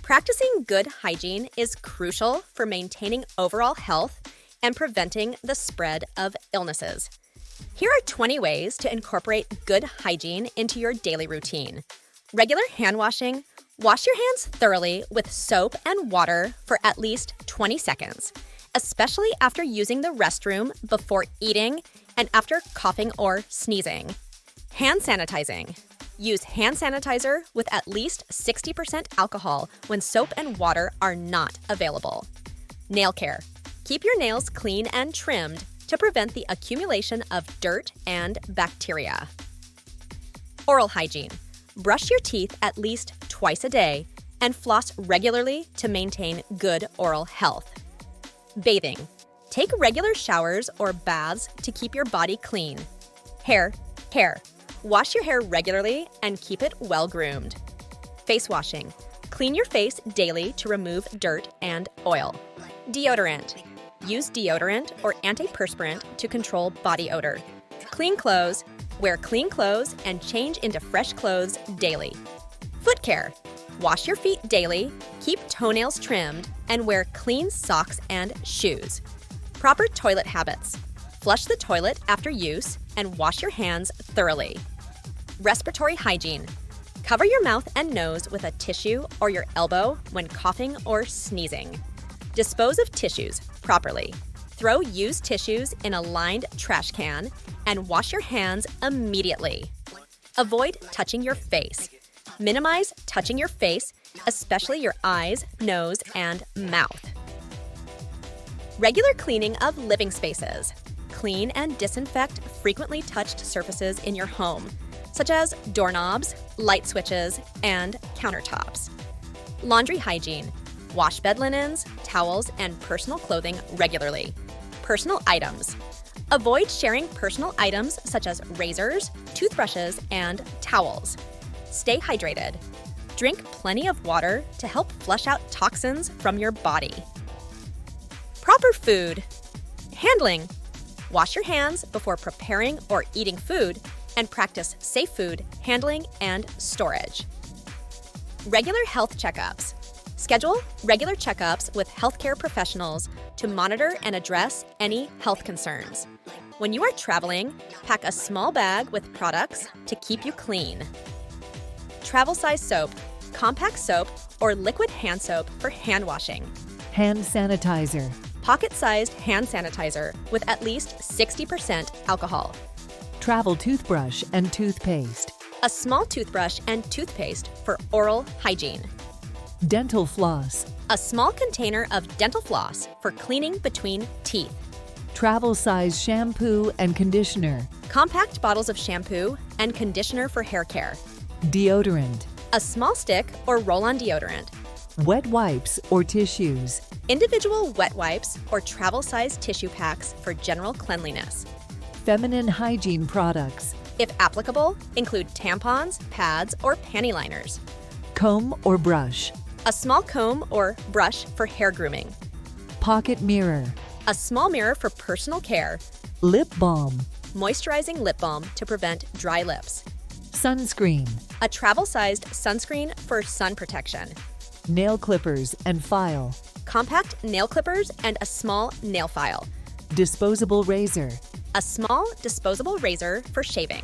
Practicing good hygiene is crucial for maintaining overall health and preventing the spread of illnesses. Here are 20 ways to incorporate good hygiene into your daily routine. Regular hand washing. Wash your hands thoroughly with soap and water for at least 20 seconds, especially after using the restroom, before eating, and after coughing or sneezing. Hand sanitizing. Use hand sanitizer with at least 60% alcohol when soap and water are not available. Nail care. Keep your nails clean and trimmed to prevent the accumulation of dirt and bacteria. Oral hygiene. Brush your teeth at least twice a day and floss regularly to maintain good oral health. Bathing. Take regular showers or baths to keep your body clean. Hair. Wash your hair regularly and keep it well groomed. Face washing. Clean your face daily to remove dirt and oil. Deodorant. Use deodorant or antiperspirant to control body odor. Clean clothes. Wear clean clothes and change into fresh clothes daily. Foot care. Wash your feet daily, keep toenails trimmed, and wear clean socks and shoes. Proper toilet habits. Flush the toilet after use and wash your hands thoroughly. Respiratory hygiene. Cover your mouth and nose with a tissue or your elbow when coughing or sneezing. Dispose of tissues properly. Throw used tissues in a lined trash can and wash your hands immediately. Avoid touching your face. Minimize touching your face, especially your eyes, nose, and mouth. Regular cleaning of living spaces. Clean and disinfect frequently touched surfaces in your home, such as doorknobs, light switches, and countertops. Laundry hygiene. Wash bed linens, towels, and personal clothing regularly. Personal items. Avoid sharing personal items such as razors, toothbrushes, and towels. Stay hydrated. Drink plenty of water to help flush out toxins from your body. Proper food. Handling. Wash your hands before preparing or eating food and practice safe food handling and storage. Regular health checkups. Schedule regular checkups with healthcare professionals to monitor and address any health concerns. When you are traveling, pack a small bag with products to keep you clean. Travel size soap, compact soap, or liquid hand soap for hand washing. Hand sanitizer. Pocket-sized hand sanitizer with at least 60% alcohol. Travel toothbrush and toothpaste. A small toothbrush and toothpaste for oral hygiene. Dental floss. A small container of dental floss for cleaning between teeth. Travel size shampoo and conditioner. Compact bottles of shampoo and conditioner for hair care. Deodorant. A small stick or roll-on deodorant. Wet wipes or tissues. Individual wet wipes or travel-sized tissue packs for general cleanliness. Feminine hygiene products. If applicable, include tampons, pads, or panty liners. Comb or brush. A small comb or brush for hair grooming. Pocket mirror. A small mirror for personal care. Lip balm. Moisturizing lip balm to prevent dry lips. Sunscreen. A travel-sized sunscreen for sun protection. Nail clippers and file. Compact nail clippers and a small nail file. Disposable razor. A small disposable razor for shaving.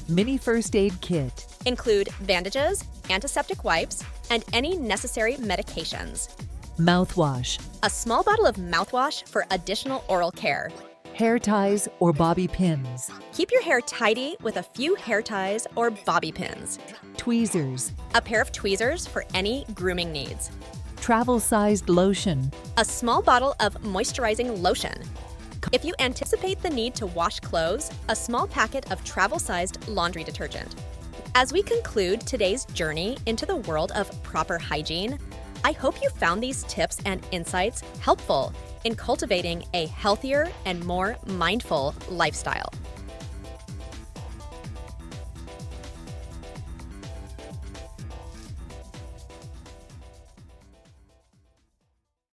Mini first aid kit. Include bandages, antiseptic wipes, and any necessary medications. Mouthwash. A small bottle of mouthwash for additional oral care. Hair ties or bobby pins. Keep your hair tidy with a few hair ties or bobby pins. Tweezers. A pair of tweezers for any grooming needs. Travel-sized lotion. A small bottle of moisturizing lotion. If you anticipate the need to wash clothes, a small packet of travel-sized laundry detergent. As we conclude today's journey into the world of proper hygiene, I hope you found these tips and insights helpful in cultivating a healthier and more mindful lifestyle.